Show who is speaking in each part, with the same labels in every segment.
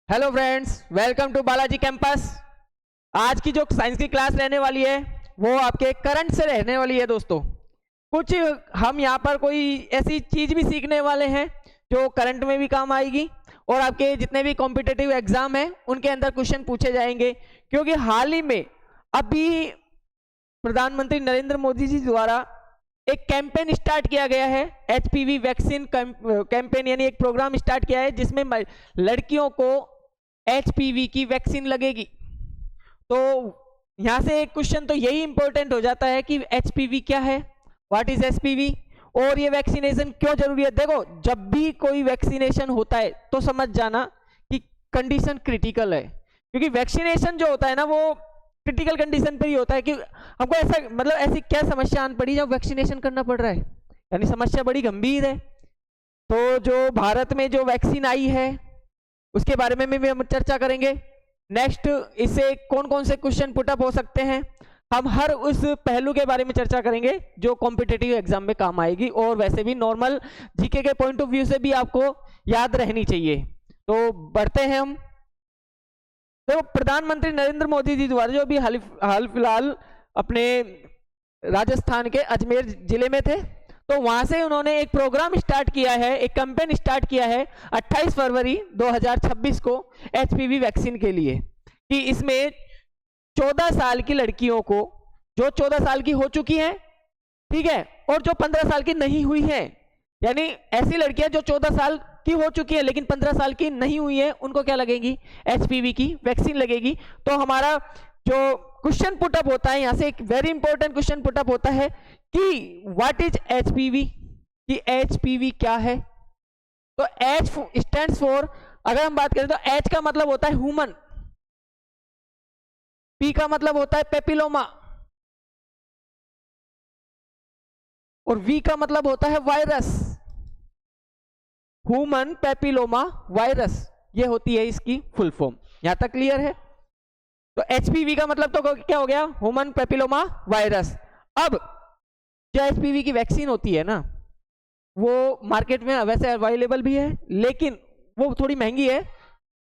Speaker 1: Hello friends, welcome to Balaji campus. आज की जो साइंस की क्लास रहने वाली है वो आपके करंट से रहने वाली है दोस्तों। कुछ हम यहाँ पर कोई ऐसी चीज भी सीखने वाले हैं जो करंट में भी काम आएगी और आपके जितने भी कॉम्पिटिटिव एग्जाम हैं उनके अंदर क्वेश्चन पूछे जाएंगे। क्योंकि हाल ही में अभी प्रधानमंत्री नरेंद्र मोदी जी द्वारा एक कैंपेन स्टार्ट किया गया है, एचपीवी वैक्सीन कैंपेन, यानी एक प्रोग्राम स्टार्ट किया है जिसमें लड़कियों को एचपीवी की वैक्सीन लगेगी। तो यहां से एक क्वेश्चन तो यही इंपॉर्टेंट हो जाता है कि एचपीवी क्या है, व्हाट इज एचपीवी, और ये वैक्सीनेशन क्यों जरूरी है। देखो, जब भी कोई वैक्सीनेशन होता है तो समझ जाना कि कंडीशन क्रिटिकल है, क्योंकि वैक्सीनेशन जो होता है ना वो क्रिटिकल कंडीशन पर ही होता है कि हमको ऐसा मतलब ऐसी क्या समस्या आन पड़ी जब वैक्सीनेशन करना पड़ रहा है, यानी समस्या बड़ी गंभीर है। तो जो भारत में जो वैक्सीन आई है उसके बारे में भी हम चर्चा करेंगे। नेक्स्ट, इससे कौन कौन से क्वेश्चन पुटअप हो सकते हैं, हम हर उस पहलू के बारे में चर्चा करेंगे जो कॉम्पिटिटिव एग्जाम में काम आएगी और वैसे भी नॉर्मल जीके के पॉइंट ऑफ व्यू से भी आपको याद रहनी चाहिए। तो बढ़ते हैं हम। देखो, प्रधानमंत्री नरेंद्र मोदी जी द्वारा जो अभी हाल फिलहाल अपने राजस्थान के अजमेर जिले में थे, तो वहां से उन्होंने एक प्रोग्राम स्टार्ट किया है, एक कैंपेन स्टार्ट किया है 28 फरवरी 2026 को एचपीवी वैक्सीन के लिए, कि इसमें 14 साल की लड़कियों को, जो 14 साल की हो चुकी हैं, ठीक है, और जो 15 साल की नहीं हुई हैं, यानी ऐसी लड़कियां जो 14 साल की हो चुकी है लेकिन 15 साल की नहीं हुई है, उनको क्या लगेगी, एचपीवी की वैक्सीन लगेगी। तो हमारा जो क्वेश्चन पुटअप होता है, यहां से एक वेरी इंपॉर्टेंट क्वेश्चन पुटअप होता है कि व्हाट इज एचपीवी, कि एचपीवी क्या है। तो एच स्टैंड्स फॉर, अगर हम बात करें तो एच का मतलब होता है ह्यूमन, पी का मतलब होता है पेपिलोमा, और वी का मतलब होता है वायरस, ह्यूमन पेपिलोमा वायरस, ये होती है इसकी फुल फॉर्म। यहां तक क्लियर है। तो एचपीवी का मतलब तो क्या हो गया, ह्यूमन पेपिलोमा वायरस। अब जो एचपीवी की वैक्सीन होती है ना, वो मार्केट में वैसे अवेलेबल भी है लेकिन वो थोड़ी महंगी है।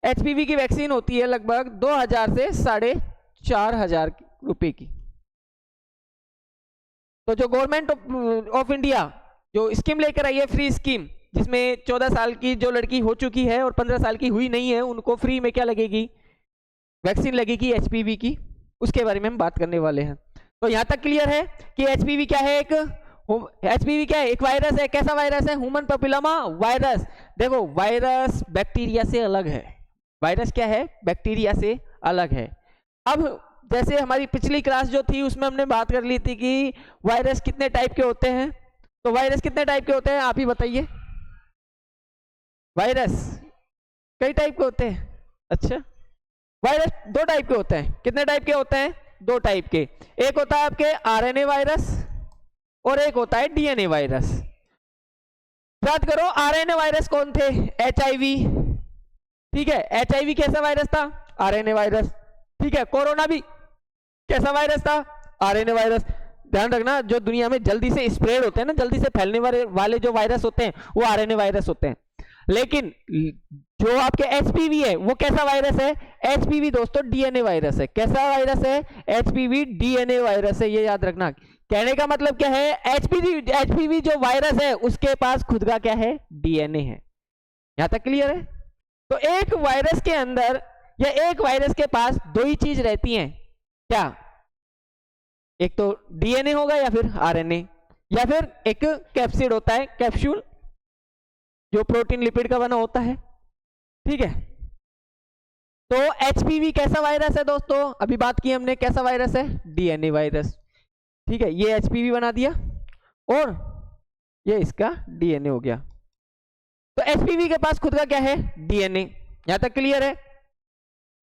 Speaker 1: एचपीवी की वैक्सीन होती है लगभग 2000 से 4500 रुपए की। तो जो गवर्नमेंट ऑफ इंडिया जो स्कीम लेकर आई है, फ्री स्कीम, जिसमें 14 साल की जो लड़की हो चुकी है और 15 साल की हुई नहीं है, उनको फ्री में क्या लगेगी, वैक्सीन लगेगी एचपीवी की, उसके बारे में हम बात करने वाले हैं। तो यहां तक क्लियर है कि एचपीवी क्या है, एचपीवी क्या है, एक वायरस है। कैसा वायरस है, ह्यूमन पेपिलोमा वायरस। देखो, वायरस बैक्टीरिया से अलग है, वायरस क्या है, बैक्टीरिया से अलग है। अब जैसे हमारी पिछली क्लास जो थी उसमें हमने बात कर ली थी कि वायरस कितने टाइप के होते हैं। तो वायरस कितने टाइप के होते हैं, आप ही बताइए। वायरस कई टाइप के होते हैं। अच्छा, वायरस 2 टाइप के होते हैं। कितने टाइप के होते हैं, 2 टाइप के। एक होता है आपके आरएनए वायरस और एक होता है डीएनए वायरस। याद करो, आरएनए वायरस कौन थे, एचआईवी, ठीक है, एचआईवी कैसा वायरस था, आरएनए वायरस, ठीक है। कोरोना भी कैसा वायरस था, आरएनए वायरस। ध्यान रखना, जो दुनिया में जल्दी से स्प्रेड होते हैं ना, जल्दी से फैलने वाले जो वायरस होते हैं वो आरएनए वायरस होते हैं। लेकिन जो आपके एचपीवी है वो कैसा वायरस है, एचपीवी दोस्तों डीएनए वायरस है। कैसा वायरस है, एचपीवी डीएनए वायरस है, ये याद रखना। कहने का मतलब क्या है, एचपीवी जो वायरस है उसके पास खुद का क्या है, डीएनए है। यहां तक क्लियर है। तो एक वायरस के अंदर या एक वायरस के पास 2 ही चीज रहती हैं, क्या, एक तो डीएनए होगा या फिर आरएनए, या फिर एक कैप्सिड होता है, कैप्सूल, जो प्रोटीन लिपिड का बना होता है, ठीक है। तो एचपीवी कैसा वायरस है दोस्तों, अभी बात की हमने, कैसा वायरस है, डीएनए वायरस, ठीक है। ये एचपीवी बना दिया और ये इसका डीएनए हो गया। तो एचपीवी के पास खुद का क्या है, डीएनए। यहां तक क्लियर है।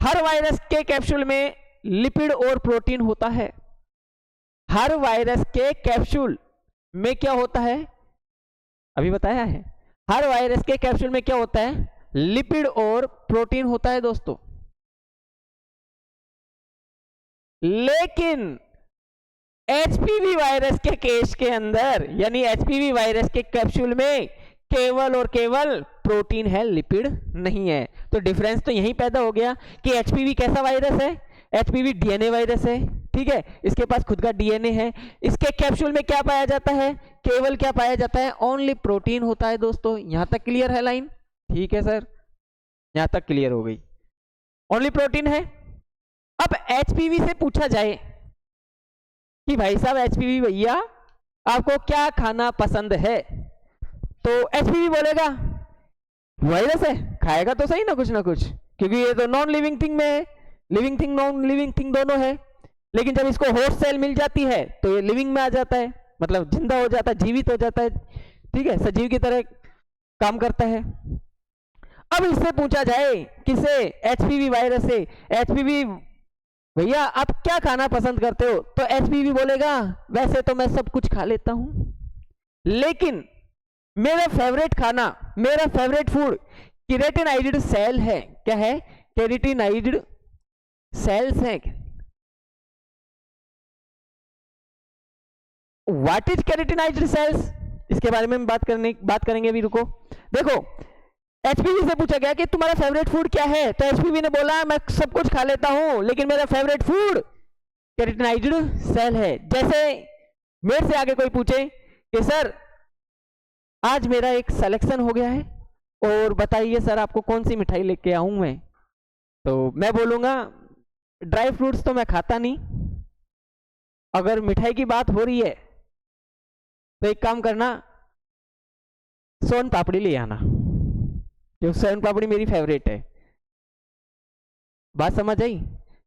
Speaker 1: हर वायरस के कैप्सूल में लिपिड और प्रोटीन होता है। हर वायरस के कैप्सूल में क्या होता है, अभी बताया है, हर वायरस के कैप्सूल में क्या होता है, लिपिड और प्रोटीन होता है दोस्तों। लेकिन एचपीवी वायरस के केस के अंदर, यानी एचपीवी वायरस के कैप्सूल में केवल और केवल प्रोटीन है, लिपिड नहीं है। तो डिफरेंस तो यहीं पैदा हो गया कि एचपीवी कैसा वायरस है, एचपीवी डीएनए वायरस है, ठीक है, इसके पास खुद का डीएनए है। इसके कैप्सूल में क्या पाया जाता है, केवल क्या पाया जाता है, ओनली प्रोटीन होता है दोस्तों। यहां तक क्लियर है लाइन? ठीक है सर, यहां तक क्लियर हो गई, ओनली प्रोटीन है। अब एचपीवी से पूछा जाए कि भाई साहब एचपीवी भैया आपको क्या खाना पसंद है, तो एचपीवी बोलेगा वायरस है, खाएगा तो सही ना कुछ, क्योंकि ये तो नॉन लिविंग थिंग में है, living thing non living thing दोनों है। लेकिन जब इसको होस्ट सेल मिल जाती है तो ये लिविंग में आ जाता है, मतलब जिंदा हो जाता है, जीवित हो जाता है, ठीक है, सजीव की तरह काम करता है। अब इससे पूछा जाए किसे, एचपीवी वायरस से, एचपीवी भैया आप क्या खाना पसंद करते हो, तो एचपीवी बोलेगा वैसे तो मैं सब कुछ खा लेता हूं, लेकिन मेरा फेवरेट खाना, मेरा फेवरेट फूड केराटिनाइज्ड सेल है। क्या है? केराटिनाइज्ड सेल्स है। व्हाट इज केराटिनाइज्ड सेल्स, इसके बारे में बात करेंगे अभी, रुको। देखो एचपीवी से पूछा गया कि तुम्हारा फेवरेट फूड क्या है, तो एचपीवी ने बोला मैं सब कुछ खा लेता हूं लेकिन मेरा फेवरेट फूड केराटिनाइज्ड सेल है। जैसे मेरे से आगे कोई पूछे कि सर आज मेरा एक सिलेक्शन हो गया है और बताइए सर आपको कौन सी मिठाई लेके आऊं मैं, तो मैं बोलूंगा ड्राई फ्रूट्स तो मैं खाता नहीं, अगर मिठाई की बात हो रही है तो एक काम करना, सोन पापड़ी ले आना, जो सोन पापड़ी मेरी फेवरेट है। बात समझ आई?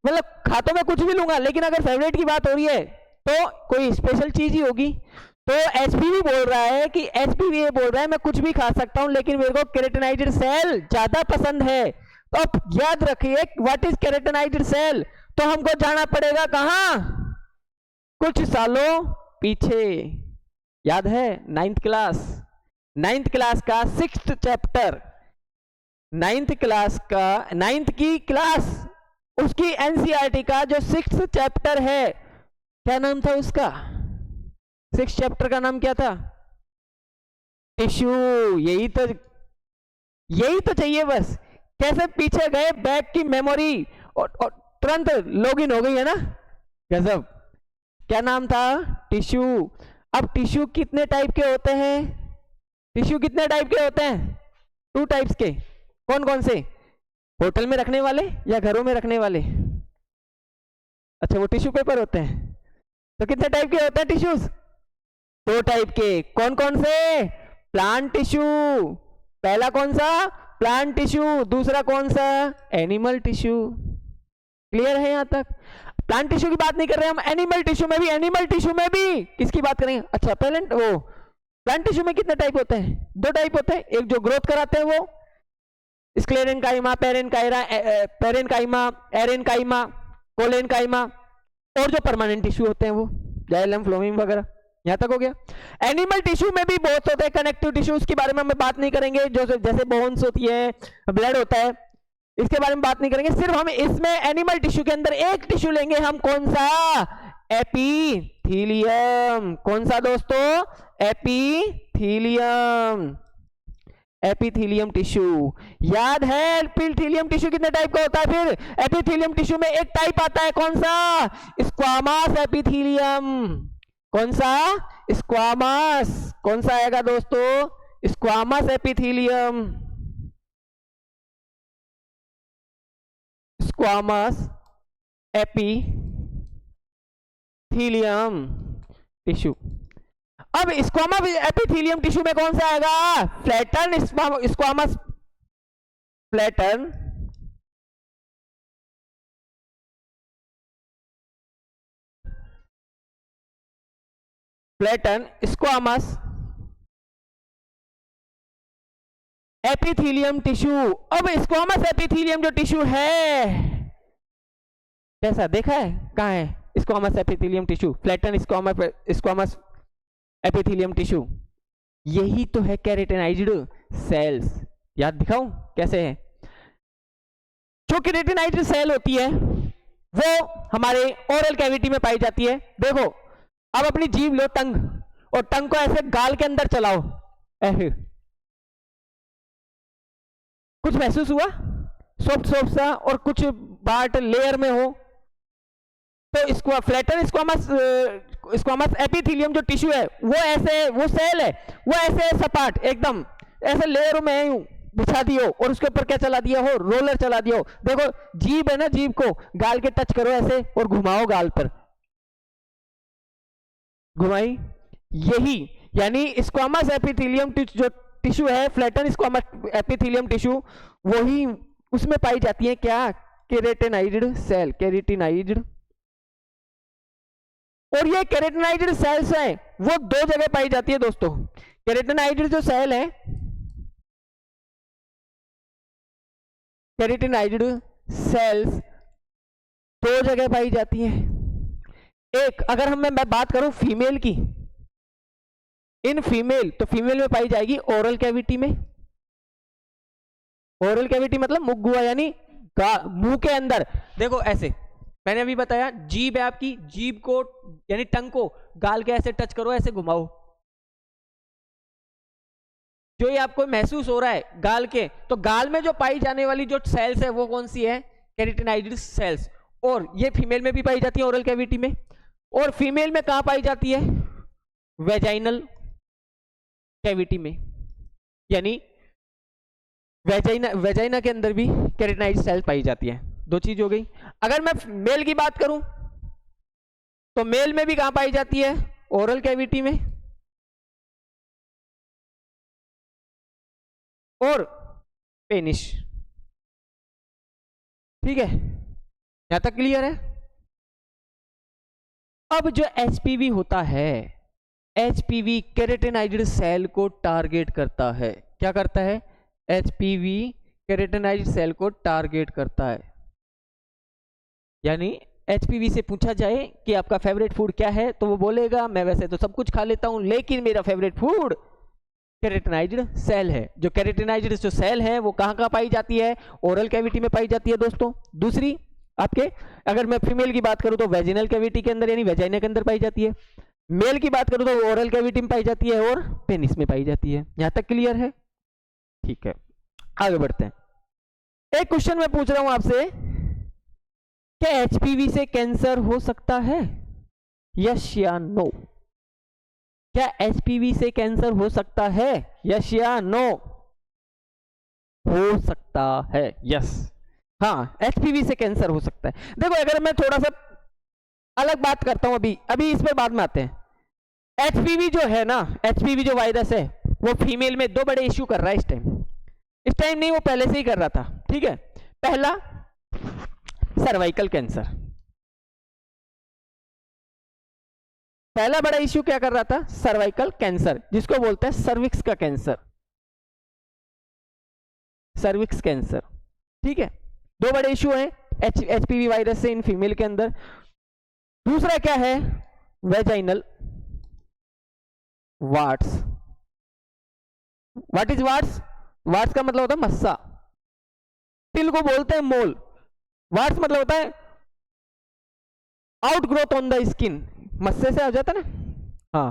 Speaker 1: मतलब खा तो मैं कुछ भी लूंगा, लेकिन अगर फेवरेट की बात हो रही है तो कोई स्पेशल चीज ही होगी। तो एचपीवी बोल रहा है कि एचपीवी ये बोल रहा है मैं कुछ भी खा सकता हूं लेकिन मेरे को केराटिनाइज्ड सेल ज्यादा पसंद है। तो अब याद रखिए व्हाट इज केराटिनाइज्ड सेल, तो हमको जाना पड़ेगा कहां, कुछ सालों पीछे। याद है नाइन्थ क्लास का 6th चैप्टर, नाइन्थ की क्लास उसकी एनसीईआरटी का जो 6th चैप्टर है, क्या नाम था उसका, 6th चैप्टर का नाम क्या था, टिश्यू। यही तो चाहिए बस। कैसे पीछे गए, बैक की मेमोरी और तुरंत लॉगिन हो गई है ना, गजब। क्या नाम था, टिश्यू। अब टिश्यू कितने टाइप के होते हैं, टिश्यू कितने टाइप के होते हैं, 2 टाइप्स के। कौन कौन से, होटल में रखने वाले या घरों में रखने वाले, अच्छा वो टिश्यू पेपर होते हैं। तो कितने टाइप के होते हैं टिश्यूज, 2 टाइप के। कौन कौन से, प्लांट टिश्यू, पहला कौन सा, प्लांट टिश्यू, दूसरा कौन सा, एनिमल टिश्यू। क्लियर है यहां तक? प्लांट टिश्यू की बात नहीं कर रहे हम, एनिमल टिश्यू में भी किसकी बात करेंगे, अच्छा पहले वो प्लांट टिश्यू में कितने टाइप होते हैं, 2 टाइप होते हैं। एक जो ग्रोथ कराते हैं वो स्क्लेरेनकाइमा, पेरेनकाइमा, एरेनकाइमा, कोलेनकाइमा, और जो परमानेंट टिश्यू होते हैं वो जाइलम, फ्लोएम वगैरह। यहां तक हो गया। एनिमल टिश्यू में भी बहुत होते हैं कनेक्टिव टिश्यूज, के बारे में हम बात नहीं करेंगे, जो जैसे बोन्स होती है, ब्लड होता है, इसके बारे में बात नहीं करेंगे। सिर्फ हम इसमें एनिमल टिश्यू के अंदर एक टिश्यू लेंगे हम, कौन सा, एपिथीलियम। कौन सा दोस्तों, एपिथीलियम टिश्यू। याद है एपिथीलियम टिश्यू कितने टाइप का होता है, फिर एपिथीलियम टिश्यू में एक टाइप आता है, कौन सा, स्क्वामस एपिथीलियम। कौन सा, स्क्वामस। कौन सा आएगा दोस्तों, squamous epithelium, squamous epithelium tissue. अब स्क्वामस एपिथीलियम टिश्यू में कौन सा आएगा, flatten squamous, flatten squamous epithelium tissue. अब स्क्वामस एपिथीलियम जो टिश्यू है कैसा देखा है, कहां है squamous epithelium tissue, flatten squamous epithelium tissue, यही तो है केराटिनाइज्ड सेल्स। याद दिखाऊं कैसे है। जो केराटिनाइज्ड सेल होती है वो हमारे ओरल कैविटी में पाई जाती है। देखो अब अपनी जीभ लो, टंग, और टंग को ऐसे गाल के अंदर चलाओ, ऐसे कुछ महसूस हुआ? सॉफ्ट सॉफ्ट सा, और कुछ पार्ट लेयर में हो। तो इसको फ्लैटन स्क्वामस एपिथेलियम जो टिश्यू है वो ऐसे, वो सेल है वो ऐसे सपाट एकदम ऐसे लेयर में यूं बिछा दियो और उसके ऊपर क्या चला दिया हो? रोलर चला दिया हो। देखो जीभ है ना, जीभ को गाल के टच करो ऐसे और घुमाओ गाल पर, घुमाई, यही यानी स्क्वामस एपिथेलियम जो टिश्यू है, फ्लैटन स्क्वामस एपिथेलियम टिश्यू, वही उसमें पाई जाती है क्या? Keratinized cell, keratinized. और ये केराटिनाइज्ड सेल्स हैं वो दो जगह पाई जाती है दोस्तों। केराटिनाइज्ड जो सेल है, केराटिनाइज्ड सेल्स दो जगह पाई जाती है। एक, अगर मैं बात करूं फीमेल की, इन फीमेल, तो फीमेल में पाई जाएगी ओरल कैविटी में। ओरल कैविटी मतलब मुख गुहा, यानी मुंह के अंदर। देखो ऐसे मैंने अभी बताया, जीभ है आपकी, जीभ को यानी टंग को गाल के ऐसे टच करो, ऐसे घुमाओ, जो ये आपको महसूस हो रहा है गाल के, तो गाल में जो पाई जाने वाली जो सेल्स है वो कौन सी है? Keratinized cells. और ये फीमेल में भी पाई जाती है ओरल कैविटी में। और फीमेल में कहां पाई जाती है? वेजाइनल कैविटी में, यानी वेजाइना के अंदर भी केराटिनाइज्ड सेल पाई जाती है। दो चीज हो गई। अगर मैं मेल की बात करूं तो मेल में भी कहां पाई जाती है? ओरल कैविटी में और पेनिस। ठीक है, यहां तक क्लियर है? अब जो एचपीवी होता है, एचपीवी केराटिनाइज्ड सेल को टारगेट करता है। क्या करता है? एचपीवी केराटिनाइज्ड सेल को टारगेट करता है। यानी एचपीवी से पूछा जाए कि आपका फेवरेट फूड क्या है, तो वो बोलेगा मैं वैसे तो सब कुछ खा लेता हूं, लेकिन मेरा फेवरेट फूड केराटिनाइज्ड सेल है। जो केराटिनाइज्ड जो सेल है वो कहां कहां पाई जाती है? ओरल कैविटी में पाई जाती है दोस्तों। दूसरी आपके, अगर मैं फीमेल की बात करूं तो वेजिनल कैविटी के अंदर, यानी वेजाइना के अंदर पाई जाती है। मेल की बात करूं तो ओरल कैविटी में पाई जाती है और पेनिस में पाई जाती है। यहां तक क्लियर है? ठीक है, आगे बढ़ते हैं। एक क्वेश्चन मैं पूछ रहा हूं आपसे, क्या एचपीवी से कैंसर हो सकता है? यस या नो? क्या एचपीवी से कैंसर हो सकता है? यस या नो? हो सकता है, यस। हाँ, एचपीवी से कैंसर हो सकता है। देखो अगर मैं थोड़ा सा अलग बात करता हूं, अभी इस पर बाद में आते हैं। एचपीवी जो है ना, एचपीवी जो वायरस है वो फीमेल में दो बड़े इश्यू कर रहा है इस टाइम नहीं, वो पहले से ही कर रहा था। ठीक है, पहला सर्वाइकल कैंसर। पहला बड़ा इश्यू क्या कर रहा था? सर्वाइकल कैंसर, जिसको बोलते हैं सर्विक्स का कैंसर, सर्विक्स कैंसर। ठीक है, दो बड़े इश्यू हैं एचपीवी वायरस से इन फीमेल के अंदर। दूसरा क्या है? वेजाइनल वार्ट्स। What is वार्ट्स? वार्ट्स का मतलब होता है मस्सा, तिल को बोलते हैं मोल। वार्ट्स मतलब होता है out growth on the skin, मस्से से आ जाता है ना। हाँ,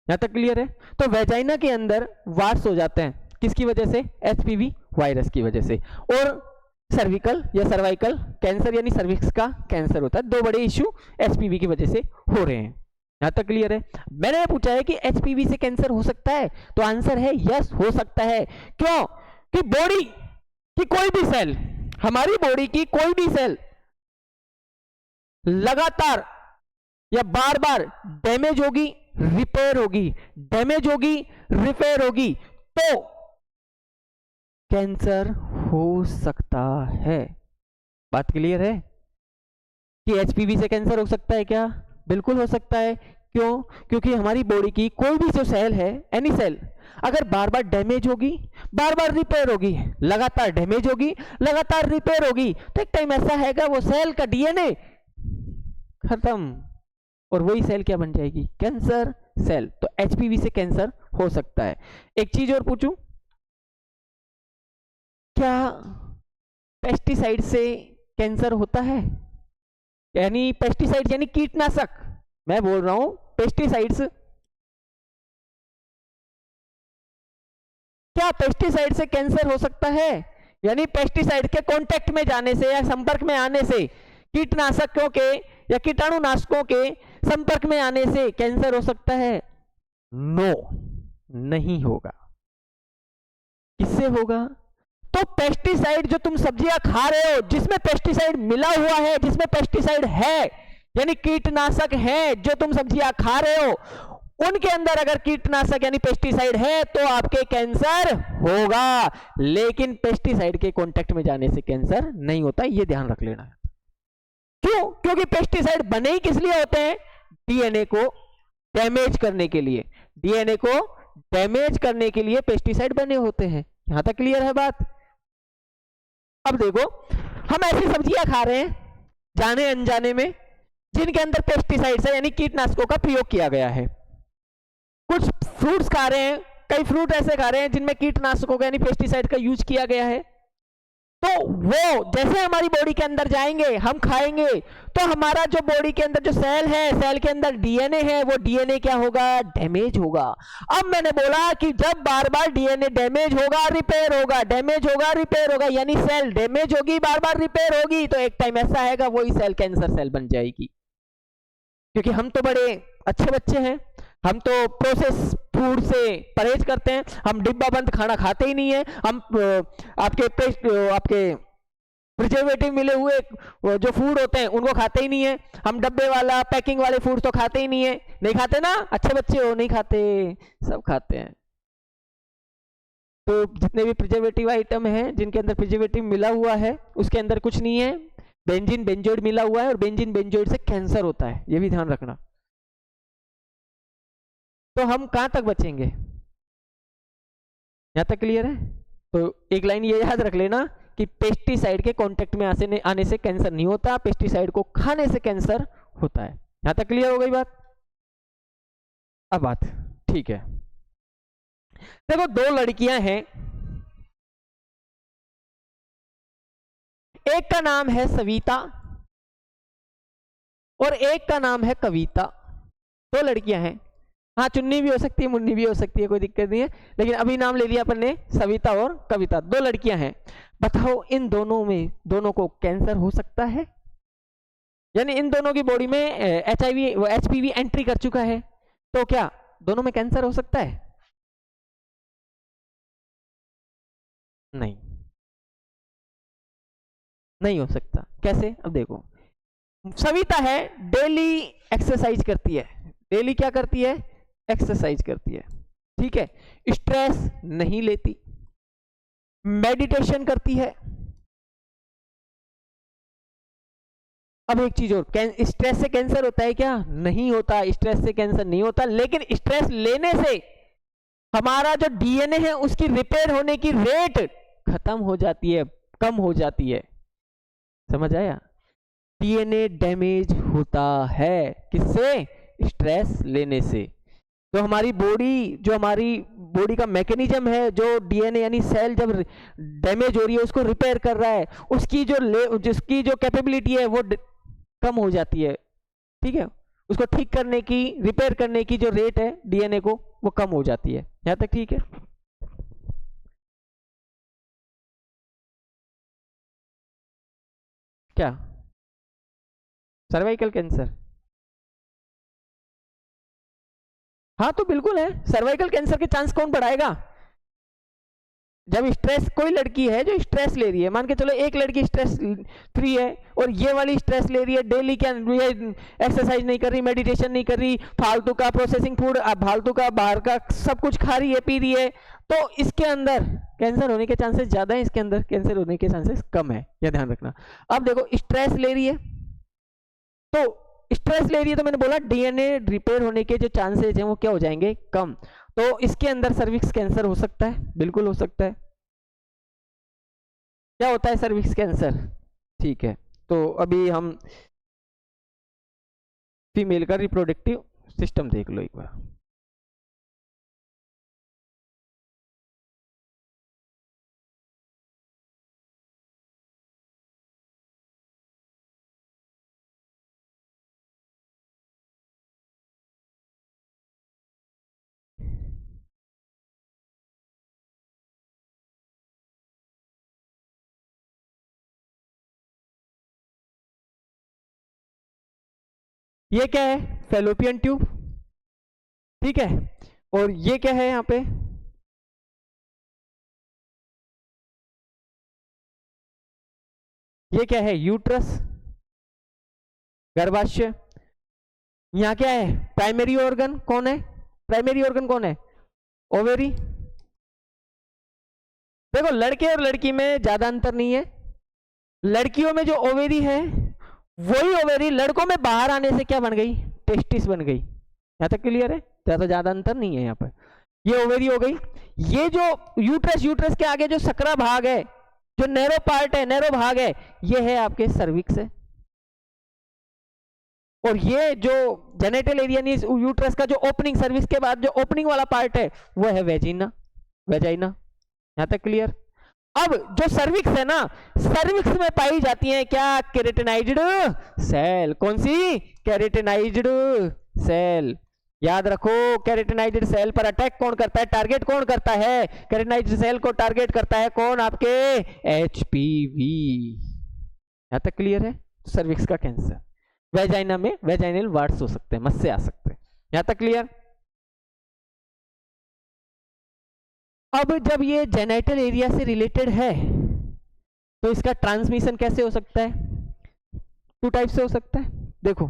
Speaker 1: यहां तक क्लियर है? तो वेजाइना के अंदर वार्ट्स हो जाते हैं, किसकी वजह से? एचपीवी वायरस की वजह से। और सर्विकल या सर्वाइकल कैंसर यानी सर्विक्स का कैंसर होता है। दो बड़े इश्यू एचपीवी की वजह से हो रहे हैं। यहां तक क्लियर है? मैंने पूछा है कि एचपीवी से कैंसर हो सकता है, तो आंसर है यस, हो सकता है। क्यों? कि बॉडी की कोई भी सेल, हमारी बॉडी की कोई भी सेल लगातार या बार बार डैमेज होगी, रिपेयर होगी, डैमेज होगी, रिपेयर होगी, तो कैंसर हो सकता है। बात क्लियर है कि एचपीवी से कैंसर हो सकता है? क्या बिल्कुल हो सकता है। क्यों? क्योंकि हमारी बॉडी की कोई भी जो सेल है, एनी सेल, अगर बार बार डैमेज होगी, बार बार रिपेयर होगी, लगातार डैमेज होगी, लगातार रिपेयर होगी, तो एक टाइम ऐसा हैगा वो सेल का डीएनए खत्म और वही सेल क्या बन जाएगी? Cancer cell. तो एचपीवी से कैंसर हो सकता है। एक चीज और पूछूं, क्या पेस्टिसाइड से कैंसर होता है? यानी पेस्टिसाइड यानी कीटनाशक, मैं बोल रहा हूं पेस्टिसाइड्स, क्या पेस्टिसाइड से कैंसर हो सकता है? यानी पेस्टिसाइड के कांटेक्ट में जाने से या संपर्क में आने से, कीटनाशकों के या कीटाणुनाशकों के संपर्क में आने से कैंसर हो सकता है? नो, नहीं होगा। किससे होगा? तो पेस्टिसाइड जो तुम सब्जियां खा रहे हो जिसमें पेस्टिसाइड मिला हुआ है, जिसमें पेस्टिसाइड है यानी कीटनाशक है, जो तुम सब्जियां खा रहे हो उनके अंदर अगर कीटनाशक यानी पेस्टिसाइड है तो आपके कैंसर होगा, लेकिन पेस्टिसाइड के कांटेक्ट में जाने से कैंसर नहीं होता, ये ध्यान रख लेना है। क्यों? क्योंकि पेस्टिसाइड बने ही किस लिए होते हैं? डीएनए को डैमेज करने के लिए। डीएनए को डैमेज करने के लिए पेस्टिसाइड बने होते हैं। यहां तक क्लियर है बात? अब देखो, हम ऐसी सब्जियां खा रहे हैं जाने अनजाने में जिनके अंदर पेस्टिसाइड्स है यानी कीटनाशकों का प्रयोग किया गया है। कुछ फ्रूट्स खा रहे हैं, कई फ्रूट ऐसे खा रहे हैं जिनमें कीटनाशकों का यानी पेस्टिसाइड का यूज किया गया है। तो वो जैसे हमारी बॉडी के अंदर जाएंगे, हम खाएंगे, तो हमारा जो बॉडी के अंदर जो सेल है, सेल के अंदर डीएनए है, वो डीएनए क्या होगा? डैमेज होगा। अब मैंने बोला कि जब बार बार डीएनए डैमेज होगा, रिपेयर होगा, डैमेज होगा, रिपेयर होगा, यानी सेल डैमेज होगी, बार बार रिपेयर होगी, तो एक टाइम ऐसा आएगा वही सेल कैंसर सेल बन जाएगी। क्योंकि हम तो बड़े अच्छे बच्चे हैं, हम तो प्रोसेस फूड से परहेज करते हैं, हम डिब्बा बंद खाना खाते ही नहीं है, हम आपके प्रिजर्वेटिव मिले हुए जो फूड होते हैं उनको खाते ही नहीं है, हम डब्बे वाला पैकिंग वाले फूड तो खाते ही नहीं है। नहीं खाते ना? अच्छे बच्चे हो, नहीं खाते, सब खाते हैं। तो जितने भी प्रिजर्वेटिव आइटम हैं जिनके अंदर प्रिजर्वेटिव मिला हुआ है उसके अंदर कुछ नहीं है, बेंजीन बेंजोइड मिला हुआ है, और बेंजीन बेंजोइड से कैंसर होता है, ये भी ध्यान रखना। तो हम कहां तक बचेंगे? यहां तक क्लियर है? तो एक लाइन ये याद रख लेना कि पेस्टिसाइड के कांटेक्ट में आने से कैंसर नहीं होता, पेस्टिसाइड को खाने से कैंसर होता है। यहां तक क्लियर हो गई बात? अब बात ठीक है। देखो, दो लड़कियां हैं, एक का नाम है सविता और एक का नाम है कविता। दो लड़कियां हैं, हाँ चुन्नी भी हो सकती है, मुन्नी भी हो सकती है, कोई दिक्कत नहीं है, लेकिन अभी नाम ले लिया अपन ने सविता और कविता। दो लड़कियां हैं, बताओ इन दोनों में, दोनों को कैंसर हो सकता है? यानी इन दोनों की बॉडी में एचपीवी एंट्री कर चुका है, तो क्या दोनों में कैंसर हो सकता है? नहीं, नहीं हो सकता। कैसे? अब देखो, सविता है, डेली एक्सरसाइज करती है, डेली क्या करती है? एक्सरसाइज करती है, ठीक है, स्ट्रेस नहीं लेती, मेडिटेशन करती है। अब एक चीज और, स्ट्रेस से कैंसर होता है क्या? नहीं होता, स्ट्रेस से कैंसर नहीं होता, लेकिन स्ट्रेस लेने से हमारा जो डीएनए है उसकी रिपेयर होने की रेट खत्म हो जाती है, कम हो जाती है। समझ आया? डीएनए डैमेज होता है किससे? स्ट्रेस लेने से। तो हमारी बॉडी, जो हमारी बॉडी का मैकेनिज्म है, जो डीएनए यानी सेल जब डैमेज हो रही है उसको रिपेयर कर रहा है, उसकी जिसकी जो कैपेबिलिटी है वो कम हो जाती है, ठीक है, उसको ठीक करने की, रिपेयर करने की जो रेट है डीएनए को, वो कम हो जाती है। यहां तक ठीक है? क्या? Cervical cancer? हाँ तो बिल्कुल है, सर्वाइकल कैंसर के चांस कौन बढ़ाएगा? जब स्ट्रेस, कोई लड़की है जो स्ट्रेस ले रही है, मान के चलो एक लड़की स्ट्रेस फ्री है और ये वाली स्ट्रेस ले रही है, डेली क्या एक्सरसाइज नहीं कर रही, मेडिटेशन नहीं कर रही, फालतू का प्रोसेसिंग फूड, फालतू का बाहर का सब कुछ खा रही है, पी रही है, तो इसके अंदर कैंसर होने के चांसेस ज्यादा है, इसके अंदर कैंसर होने के चांसेस कम है, यह ध्यान रखना। अब देखो, स्ट्रेस ले रही है, तो स्ट्रेस ले रही है तो मैंने बोला डीएनए रिपेयर होने के जो चांसेस हैं वो क्या हो जाएंगे? कम। तो इसके अंदर सर्विक्स कैंसर हो सकता है, बिल्कुल हो सकता है। क्या होता है सर्विक्स कैंसर? ठीक है, तो अभी हम फीमेल का रिप्रोडक्टिव सिस्टम देख लो एक बार। ये क्या है, फेलोपियन ट्यूब, ठीक है। और ये क्या है यहाँ पे, ये क्या है, यूट्रस, गर्भाशय। यहाँ क्या है, प्राइमरी ऑर्गन कौन है, प्राइमरी ऑर्गन कौन है, ओवेरी। देखो लड़के और लड़की में ज्यादा अंतर नहीं है, लड़कियों में जो ओवेरी है वही ओवेरी लड़कों में बाहर आने से क्या बन गई, टेस्टिस बन गई। यहां तक क्लियर है, ज्यादा अंतर नहीं है यहाँ पर। ये ओवेरी हो गई। ये जो यूट्रस, यूट्रस के आगे जो सकरा भाग है, जो नैरो पार्ट है, नैरो भाग है, ये है आपके सर्विक्स है। और ये जो जेनेटल एरिया नहीं, यूट्रस का जो ओपनिंग, सर्विक्स के बाद जो ओपनिंग वाला पार्ट है वो है वेजिना, वेजाइना। यहां तक क्लियर। अब जो सर्विक्स है ना, सर्विक्स में पाई जाती है क्या, केराटिनाइज्ड सेल। कौन सी, केराटिनाइज्ड सेल। याद रखो, केराटिनाइज्ड सेल पर अटैक कौन करता है, टारगेट कौन करता है, केराटिनाइज्ड सेल को टारगेट करता है कौन, आपके एचपीवी। यहां तक क्लियर है। सर्विक्स का कैंसर, वेजाइना में वेजाइनल वार्ड्स हो सकते हैं, मस्से आ सकते हैं। यहां तक क्लियर। अब जब ये जेनेटल एरिया से रिलेटेड है तो इसका ट्रांसमिशन कैसे हो सकता है, टू टाइप से हो सकता है। देखो,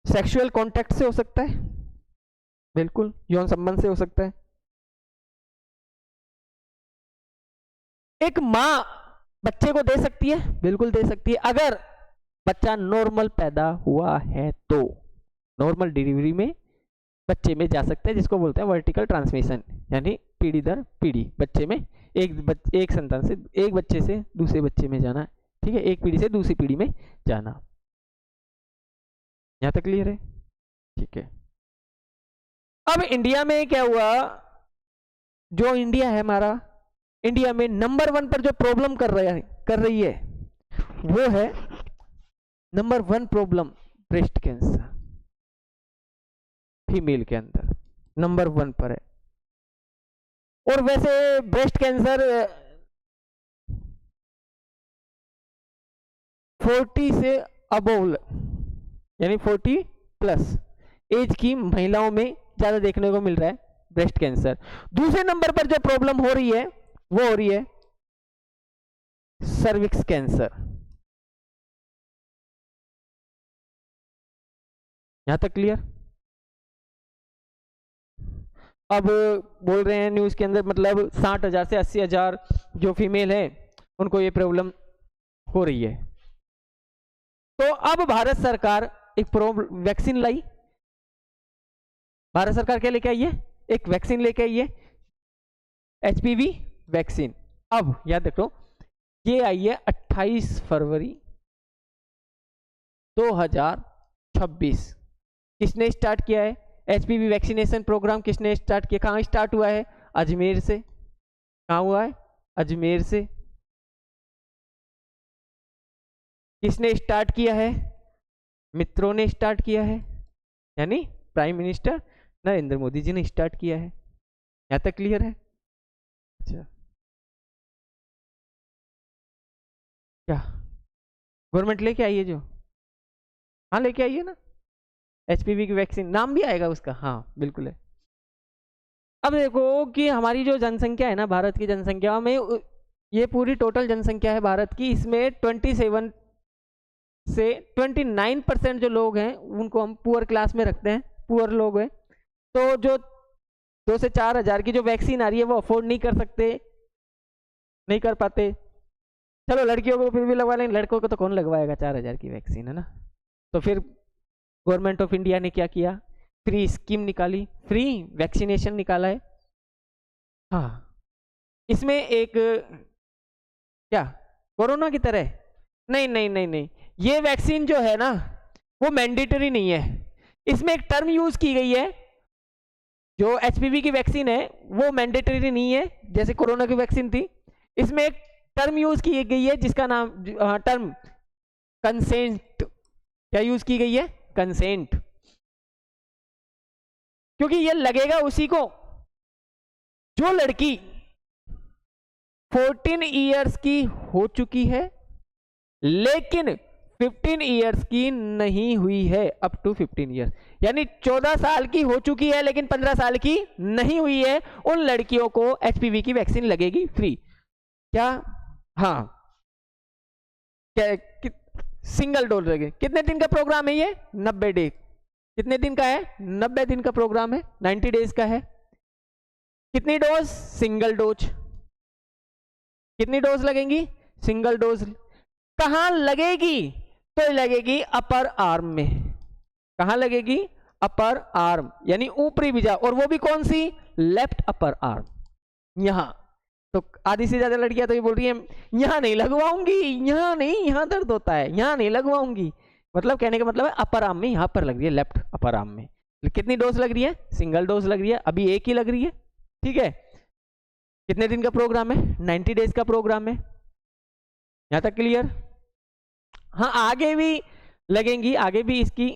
Speaker 1: सेक्सुअल कांटेक्ट से हो सकता है, बिल्कुल यौन संबंध से हो सकता है। एक मां बच्चे को दे सकती है, बिल्कुल दे सकती है, अगर बच्चा नॉर्मल पैदा हुआ है तो नॉर्मल डिलीवरी में बच्चे में जा सकते हैं, जिसको बोलते हैं वर्टिकल ट्रांसमिशन, यानी पीढ़ी दर पीढ़ी बच्चे में एक संतान से, एक बच्चे से दूसरे बच्चे में जाना, ठीक है, एक पीढ़ी से दूसरी पीढ़ी में जाना। यहां तक क्लियर है, ठीक है। अब इंडिया में क्या हुआ, जो इंडिया है हमारा, इंडिया में नंबर 1 पर जो प्रॉब्लम कर रही है वो है number 1 problem breast cancer. Female के अंदर नंबर 1 पर है। और वैसे ब्रेस्ट कैंसर 40 से अबोव, यानी 40 प्लस एज की महिलाओं में ज्यादा देखने को मिल रहा है ब्रेस्ट कैंसर। दूसरे नंबर पर जो प्रॉब्लम हो रही है वो हो रही है सर्विक्स कैंसर। यहां तक क्लियर। अब बोल रहे हैं न्यूज के अंदर, मतलब 60,000 से 80,000 जो फीमेल है उनको ये प्रॉब्लम हो रही है। तो अब भारत सरकार एक वैक्सीन लाई। भारत सरकार क्या लेके आई है, एक वैक्सीन लेके आई है, एचपीवी वैक्सीन। अब याद रखो, ये आई है 28 फरवरी 2026। किसने स्टार्ट किया है एचपीवी वैक्सीनेशन प्रोग्राम, किसने स्टार्ट किया, कहां स्टार्ट हुआ है, अजमेर से। कहां हुआ है, अजमेर से। किसने स्टार्ट किया है, मित्रों ने स्टार्ट किया है, यानी प्राइम मिनिस्टर नरेंद्र मोदी जी ने स्टार्ट किया है। यहां तक क्लियर है। अच्छा, क्या गवर्नमेंट लेके आई है जो, हाँ लेके आई है ना, एचपीवी की वैक्सीन, नाम भी आएगा उसका, हाँ बिल्कुल है। अब देखो कि हमारी जो जनसंख्या है ना, भारत की जनसंख्या में, ये पूरी टोटल जनसंख्या है भारत की, इसमें 27 से 29% जो लोग हैं उनको हम पुअर क्लास में रखते हैं, पुअर लोग हैं। तो जो 2 से 4 हज़ार की जो वैक्सीन आ रही है वो अफोर्ड नहीं कर सकते, नहीं कर पाते। चलो लड़कियों को फिर भी लगवा लेंगे, लड़कों को तो कौन लगवाएगा 4,000 की वैक्सीन, है ना। तो फिर गवर्नमेंट ऑफ इंडिया ने क्या किया, फ्री स्कीम निकाली, फ्री वैक्सीनेशन निकाला है। हाँ, इसमें एक क्या कोरोना की तरह, नहीं नहीं नहीं नहीं, ये वैक्सीन जो है ना वो मैंडेटरी नहीं है। इसमें एक टर्म यूज की गई है, जो एचपीवी की वैक्सीन है वो मैंडेटरी नहीं है जैसे कोरोना की वैक्सीन थी। इसमें एक टर्म यूज की गई है जिसका नाम, टर्म कंसेंट, क्या यूज की गई है, कंसेंट। क्योंकि ये लगेगा उसी को जो लड़की 14 इयर्स की हो चुकी है लेकिन 15 ईयर्स की नहीं हुई है, अप टू 15 ईयर्स, यानी 14 साल की हो चुकी है लेकिन 15 साल की नहीं हुई है, उन लड़कियों को एचपीवी की वैक्सीन लगेगी फ्री। क्या? हाँ, सिंगल डोज लगे। कितने दिन का प्रोग्राम है ये? 90 डे। कितने दिन का है? 90 दिन का प्रोग्राम है, 90 डेज का है। कितनी डोज? Single dose. कितनी डोज लगेंगी? Single dose. कहां लगेगी? तो लगेगी अपर आर्म में। कहां लगेगी? अपर आर्म, यानी ऊपरी भुजा, और वो भी कौन सी? लेफ्ट अपर आर्म, यहां। तो आधी से ज्यादा लड़कियां तो ये बोल रही हैं यहां नहीं लगवाऊंगी, यहां नहीं, यहां दर्द होता है, यहां नहीं लगवाऊंगी। मतलब कहने का मतलब है अपर आर्म में, यहां पर लग रही है, लेफ्ट अपर आर्म में। कितनी डोज लग रही है? सिंगल डोज लग रही है, अभी एक ही लग रही है, ठीक है। कितने दिन का प्रोग्राम है? 90 डेज का प्रोग्राम है। यहां तक क्लियर? हाँ, आगे भी लगेंगी, आगे भी इसकी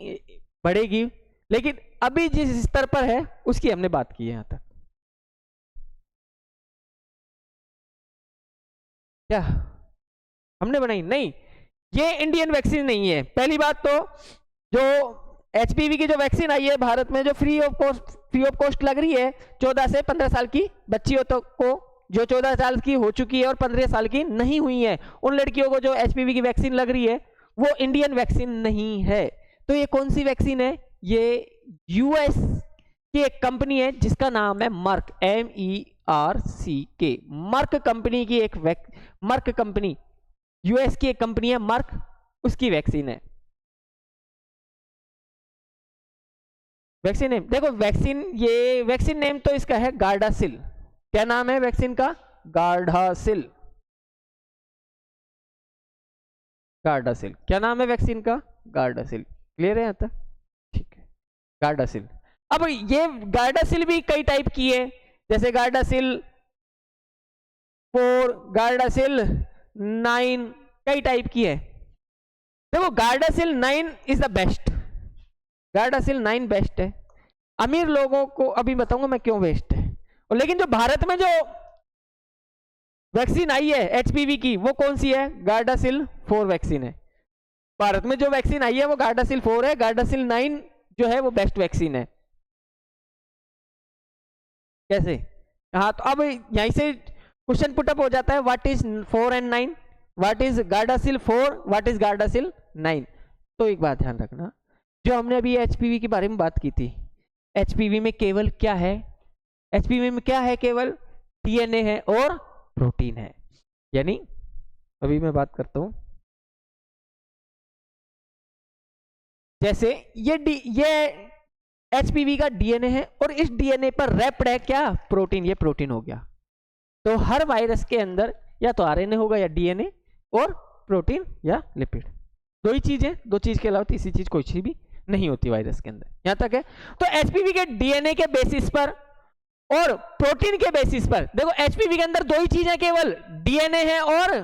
Speaker 1: बढ़ेगी, लेकिन अभी जिस स्तर पर है उसकी हमने बात की है यहां तक। क्या हमने बनाई? नहीं, ये इंडियन वैक्सीन नहीं है। पहली बात तो जो एचपीवी की जो वैक्सीन आई है भारत में, जो फ्री ऑफ कॉस्ट लग रही है 14 से 15 साल की बच्चियों तो को, जो 14 साल की हो चुकी है और 15 साल की नहीं हुई है, उन लड़कियों को जो एचपीवी की वैक्सीन लग रही है वो इंडियन वैक्सीन नहीं है। तो ये कौन सी वैक्सीन है? ये यूएस की एक कंपनी है जिसका नाम है मर्क, MERC, मर्क कंपनी की एक मर्क कंपनी, यूएस की एक कंपनी है मर्क, उसकी वैक्सीन है। वैक्सीन नेम देखो, ये वैक्सीन नेम तो इसका है गार्डासिल। क्या नाम है वैक्सीन का? गार्डासिल। गार्डासिल, क्या नाम है वैक्सीन का? गार्डासिल। क्लियर है यहां तक? ठीक है, गार्डासिल। अब ये गार्डासिल भी कई टाइप की है, जैसे गार्डासिल 4, गार्डासिल 9, कई टाइप की है। देखो Gardasil 9 is the best, Gardasil 9 best है। अमीर लोगों को अभी बताऊंगा मैं क्यों बेस्ट है। और लेकिन जो भारत में जो वैक्सीन आई है एचपीवी की, वो कौन सी है? गार्डासिल 4 वैक्सीन है। भारत में जो वैक्सीन आई है वो गार्डासिल 4 है, गार्डासिल 9 जो है वो बेस्ट वैक्सीन है। कैसे? हाँ, तो अब यहीं से क्वेश्चन पुटअप हो जाता है, what is 4 and 9, what is Gardasil 4, what is Gardasil 9। तो एक बात ध्यान रखना, जो हमने अभी एचपीवी के बारे में बात की थी, एचपीवी में केवल क्या है? एचपीवी में क्या है? केवल डीएनए है और प्रोटीन है। यानी अभी मैं बात करता हूं, जैसे ये एचपीवी का डीएनए है और इस डीएनए पर रैप्ड है क्या? प्रोटीन। ये प्रोटीन हो गया। तो हर वायरस के अंदर या तो आरएनए होगा या डीएनए, और प्रोटीन या लिपिड, दो ही चीजें, दो चीज के अलावा तीसरी चीज कोई चीज भी नहीं होती वायरस के अंदर। यहां तक है। तो एचपीवी के डीएनए के बेसिस पर और प्रोटीन के बेसिस पर, देखो एचपीवी के अंदर दो ही चीजें केवल, डीएनए है और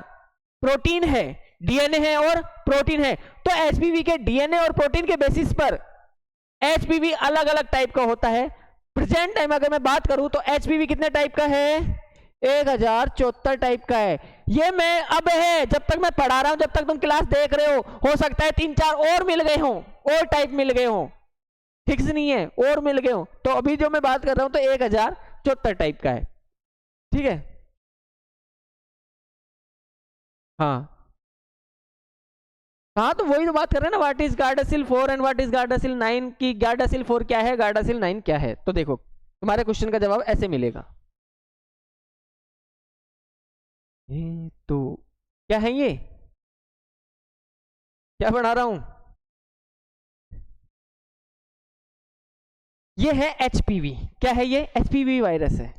Speaker 1: प्रोटीन है, डीएनए है और प्रोटीन है। तो एचपीवी के डीएनए और प्रोटीन के बेसिस पर एचपीवी अलग अलग टाइप का होता है। प्रेजेंट टाइम अगर मैं बात करूं तो एचपीवी कितने टाइप का है? 1074 टाइप का है। ये मैं अब है, जब तक मैं पढ़ा रहा हूं, जब तक तुम क्लास देख रहे हो सकता है 3-4 और मिल गए हों, और टाइप मिल गए हों, फिक्स नहीं है, और मिल गए हों। तो अभी जो मैं बात कर रहा हूं तो 1074 टाइप का है, ठीक है। हाँ हाँ, तो वही तो बात कर रहे हैं ना, what is Gardasil 4 and what is Gardasil 9 की। गार्डासिल 4 क्या है, गार्डासिल 9 क्या है? तो देखो तुम्हारे क्वेश्चन का जवाब ऐसे मिलेगा। तो क्या है ये? क्या बना रहा हूं? ये है एचपीवी। क्या है ये? एचपीवी वायरस है।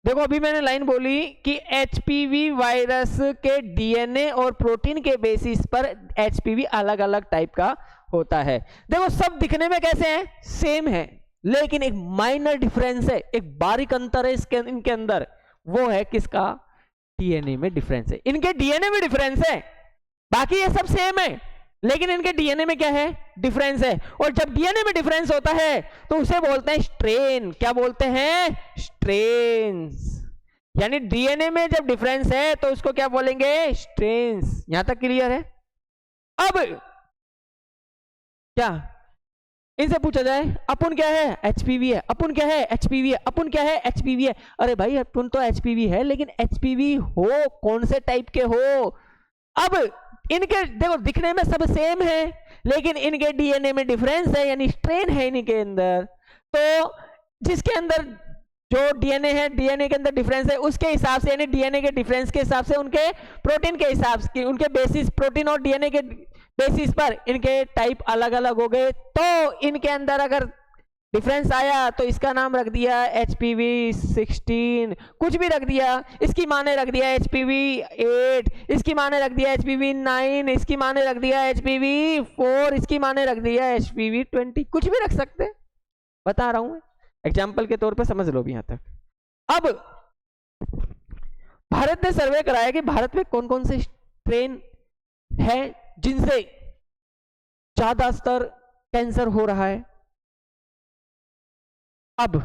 Speaker 1: देखो अभी मैंने लाइन बोली कि एचपीवी वायरस के डीएनए और प्रोटीन के बेसिस पर एचपीवी अलग अलग टाइप का होता है। देखो सब दिखने में कैसे हैं? सेम है, लेकिन एक माइनर डिफरेंस है, एक बारीक अंतर है इसके इनके अंदर। वो है किसका? डीएनए में डिफरेंस है। इनके डीएनए में डिफरेंस है, बाकी ये सब सेम है, लेकिन इनके डीएनए में क्या है? डिफरेंस है। और जब डीएनए में डिफरेंस होता है तो उसे बोलते हैं स्ट्रेन। क्या बोलते हैं? स्ट्रेन्स। यानी डीएनए में जब डिफरेंस है तो उसको क्या बोलेंगे, स्ट्रेन्स। यहां तक क्लियर है। अब क्या इनसे पूछा जाए अपुन क्या है, एचपीवी है, अपुन क्या है, एचपीवी है, अपुन क्या है, एचपीवी है। अरे भाई अपुन तो एचपीवी है, लेकिन एचपीवी हो कौन से टाइप के हो। अब इनके देखो दिखने में सब सेम है, लेकिन इनके डीएनए में डिफरेंस है, यानी स्ट्रेन है इनके अंदर। तो जिसके अंदर जो डीएनए है, डीएनए के अंदर डिफरेंस है, उसके हिसाब से यानी डीएनए के डिफरेंस के हिसाब से उनके प्रोटीन के हिसाब से, उनके बेसिस प्रोटीन और डीएनए के बेसिस पर इनके टाइप अलग अलग हो गए। तो इनके अंदर अगर डिफरेंस आया तो इसका नाम रख दिया HPV16, कुछ भी रख दिया, इसकी माने रख दिया HPV8, इसकी माने रख दिया HPV9, इसकी माने रख दिया HPV4, इसकी माने रख दिया HPV20, कुछ भी रख सकते, बता रहा हूं एग्जाम्पल के तौर पे, समझ लो भी यहां तक। अब भारत ने सर्वे कराया कि भारत में कौन कौन से स्ट्रेन है जिनसे ज्यादा स्तर कैंसर हो रहा है। अब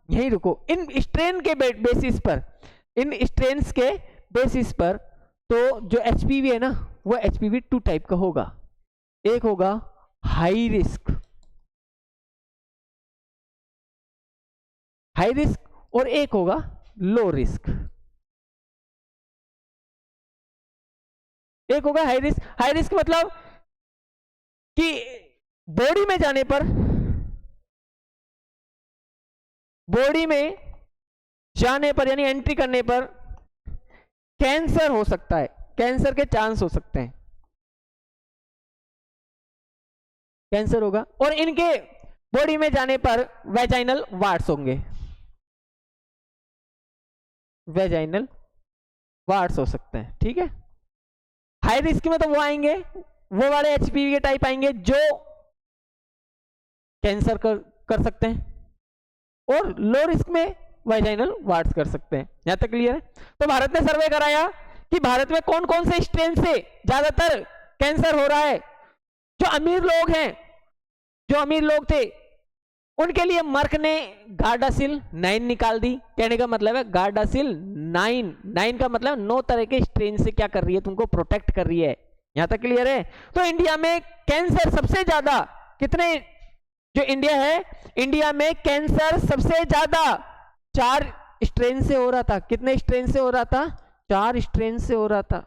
Speaker 1: यहीं रुको, इन स्ट्रेन के बेसिस पर, इन स्ट्रेन्स के बेसिस पर तो जो एचपीवी है ना वो HPV2 टाइप का होगा। एक होगा हाई रिस्क, हाई रिस्क, और एक होगा लो रिस्क। एक होगा हाई रिस्क, हाई रिस्क मतलब कि बॉडी में जाने पर, बॉडी में जाने पर यानी एंट्री करने पर कैंसर हो सकता है, कैंसर के चांस हो सकते हैं, कैंसर होगा। और इनके बॉडी में जाने पर वेजाइनल वार्ड्स होंगे, वेजाइनल वार्ड्स हो सकते हैं, ठीक है। हाई रिस्क में तो वो आएंगे, वो वाले एचपीवी के टाइप आएंगे जो कैंसर कर सकते हैं, और लो रिस्क में वेजाइनल वार्ड्स कर सकते हैं। यहां तक क्लियर है। तो भारत ने सर्वे कराया कि भारत में कौन कौन से स्ट्रेन से ज्यादातर कैंसर हो रहा है। जो अमीर लोग हैं, जो अमीर लोग थे, उनके लिए मर्क ने गार्डासिल 9 निकाल दी। कहने का मतलब है गार्डासिल 9 का मतलब 9 तरह के स्ट्रेन से क्या कर रही है, तुमको प्रोटेक्ट कर रही है। यहां तक क्लियर है। तो इंडिया में कैंसर सबसे ज्यादा कितने, जो इंडिया है, इंडिया में कैंसर सबसे ज्यादा 4 स्ट्रेन से हो रहा था। कितने स्ट्रेन से हो रहा था, 4 स्ट्रेन से हो रहा था।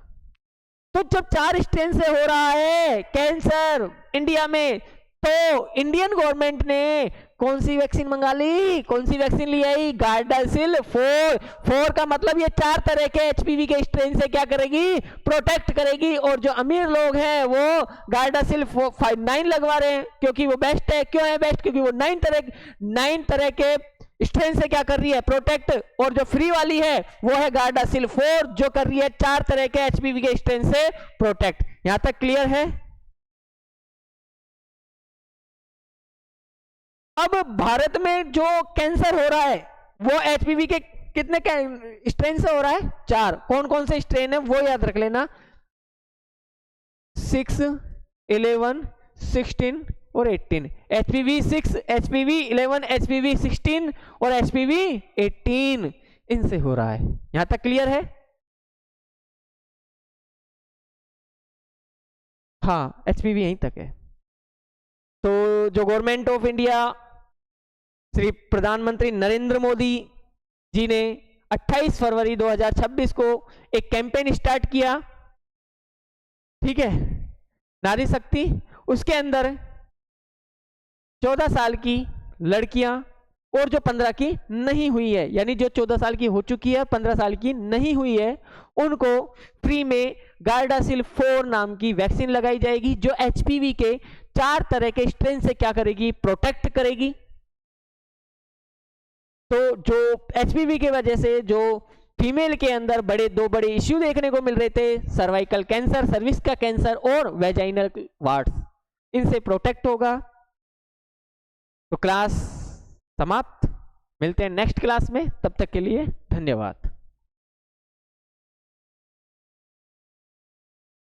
Speaker 1: तो जब 4 स्ट्रेन से हो रहा है कैंसर इंडिया में, तो इंडियन गवर्नमेंट ने कौन सी वैक्सीन मंगा ली, कौन सी वैक्सीन ली आई, गार्डासिल 4 का मतलब ये 4 तरह के एचपीवी के स्ट्रेन से क्या करेगी, प्रोटेक्ट करेगी। और जो अमीर लोग हैं वो गार्डासिल 9 लगवा रहे हैं, क्योंकि वो बेस्ट है। क्यों है बेस्ट, क्योंकि वो 9 तरह के स्ट्रेन से क्या कर रही है, प्रोटेक्ट। और जो फ्री वाली है वो है गार्डासिल 4, जो कर रही है 4 तरह के एचपीवी के स्ट्रेन से प्रोटेक्ट। यहां तक क्लियर है। अब भारत में जो कैंसर हो रहा है वो एचपीवी के कितने स्ट्रेन से हो रहा है, 4। कौन कौन से स्ट्रेन है वो याद रख लेना, 6, 11, 16 और 18। HPV6, HPV11, HPV16 और HPV18 इनसे हो रहा है। यहां तक क्लियर है। हाँ, HPV यहीं तक है। तो जो गवर्नमेंट ऑफ इंडिया, श्री प्रधानमंत्री नरेंद्र मोदी जी ने 28 फरवरी 2026 को एक कैंपेन स्टार्ट किया, ठीक है, नारी शक्ति। उसके अंदर 14 साल की लड़कियां और जो 15 की नहीं हुई है, यानी जो 14 साल की हो चुकी है, 15 साल की नहीं हुई है, उनको फ्री में गार्डासिल 4 नाम की वैक्सीन लगाई जाएगी, जो एचपीवी के 4 तरह के स्ट्रेन से क्या करेगी, प्रोटेक्ट करेगी। तो जो एचपीवी की वजह से जो फीमेल के अंदर दो बड़े इश्यू देखने को मिल रहे थे, सर्वाइकल कैंसर, सर्विक्स का कैंसर और वेजाइनल वार्ड्स, इनसे प्रोटेक्ट होगा। तो क्लास समाप्त, मिलते हैं नेक्स्ट क्लास में, तब तक के लिए धन्यवाद।